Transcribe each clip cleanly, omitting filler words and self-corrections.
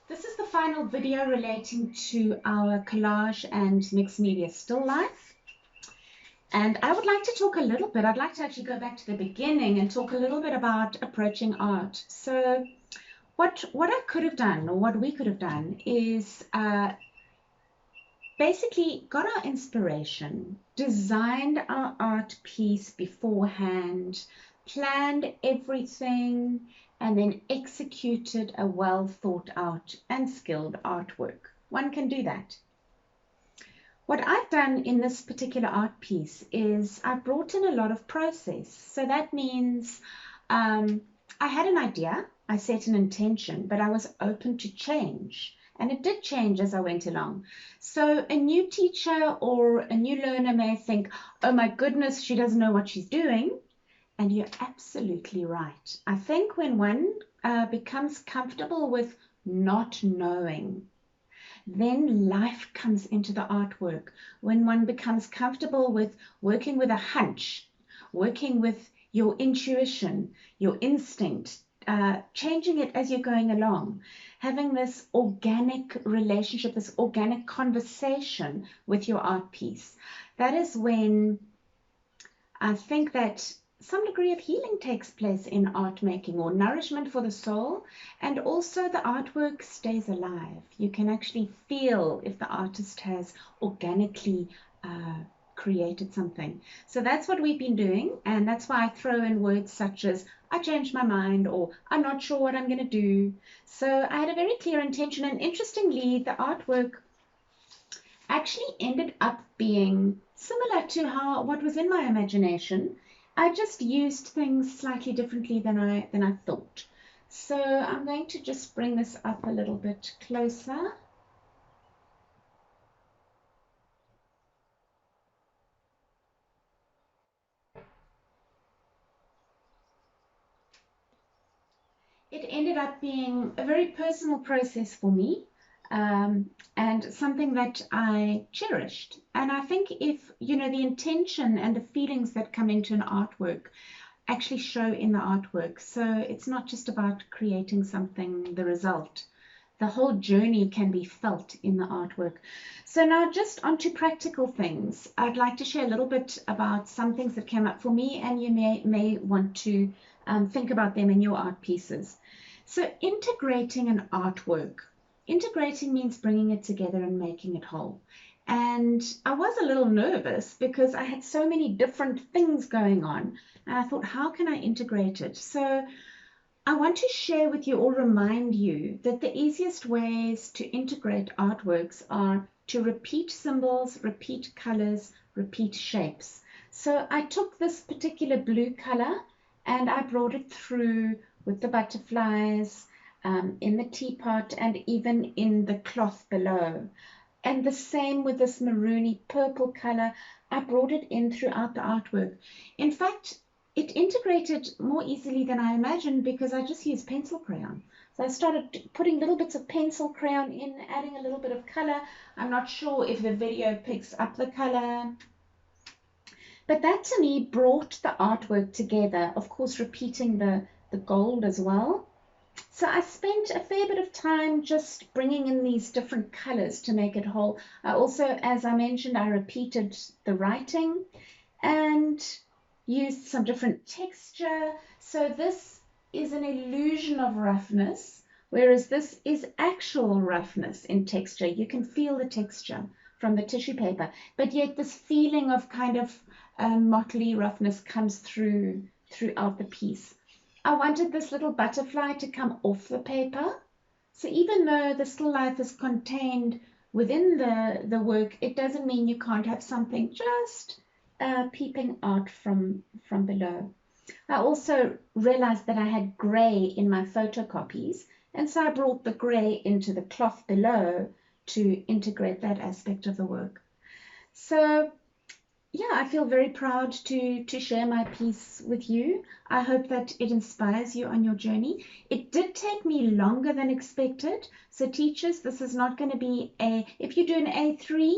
This is the final video relating to our collage and mixed media still life. And I would like to talk a little bit, I'd like to actually go back to the beginning and talk a little bit about approaching art. So what I could have done, or what we could have done, is basically got our inspiration, designed our art piece beforehand, planned everything, and then executed a well thought out and skilled artwork. One can do that. What I've done in this particular art piece is I've brought in a lot of process. So that means I had an idea, I set an intention, but I was open to change. And it did change as I went along. So a new teacher or a new learner may think, oh my goodness, she doesn't know what she's doing. And you're absolutely right. I think when one becomes comfortable with not knowing, then life comes into the artwork. When one becomes comfortable with working with a hunch, working with your intuition, your instinct, changing it as you're going along, having this organic relationship, this organic conversation with your art piece, that is when I think that some degree of healing takes place in art making, or nourishment for the soul, and also the artwork stays alive. You can actually feel if the artist has organically created something. So that's what we've been doing, and that's why I throw in words such as I changed my mind, or I'm not sure what I'm going to do. So I had a very clear intention, and interestingly, the artwork actually ended up being similar to what was in my imagination. I just used things slightly differently than I thought. So I'm going to just bring this up a little bit closer. It ended up being a very personal process for me. And something that I cherished. And I think if, the intention and the feelings that come into an artwork actually show in the artwork. So it's not just about creating something, the result. The whole journey can be felt in the artwork. So now just onto practical things. I'd like to share a little bit about some things that came up for me, and you may want to think about them in your art pieces. So integrating an artwork. Integrating means bringing it together and making it whole. And I was a little nervous because I had so many different things going on. And I thought, how can I integrate it? So I want to share with you or remind you that the easiest ways to integrate artworks are to repeat symbols, repeat colors, repeat shapes. So I took this particular blue color and I brought it through with the butterflies, in the teapot, and even in the cloth below. And the same with this maroony purple color. I brought it in throughout the artwork. In fact, it integrated more easily than I imagined because I just used pencil crayon. So I started putting little bits of pencil crayon in, adding a little bit of color. I'm not sure if the video picks up the color, but that to me brought the artwork together, of course repeating the gold as well. So I spent a fair bit of time just bringing in these different colors to make it whole. I also, as I mentioned, I repeated the writing and used some different texture. So this is an illusion of roughness, whereas this is actual roughness in texture. You can feel the texture from the tissue paper, but yet this feeling of kind of motley roughness comes throughout the piece. I wanted this little butterfly to come off the paper. So even though the still life is contained within the work, it doesn't mean you can't have something just peeping out from below. I also realized that I had gray in my photocopies, and so I brought the gray into the cloth below to integrate that aspect of the work. So yeah, I feel very proud to share my piece with you. I hope that it inspires you on your journey. It did take me longer than expected. So teachers, this is not going to be if you do an A3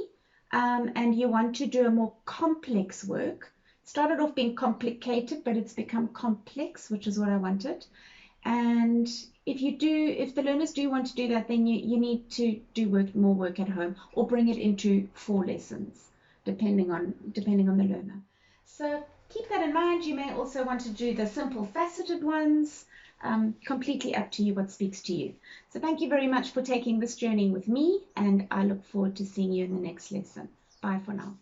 and you want to do a more complex work, started off being complicated, but it's become complex, which is what I wanted. And if the learners do want to do that, then you need to do more work at home, or bring it into 4 lessons, depending on the learner. So keep that in mind. You may also want to do the simple faceted ones. Completely up to you what speaks to you. So thank you very much for taking this journey with me, and I look forward to seeing you in the next lesson. Bye for now.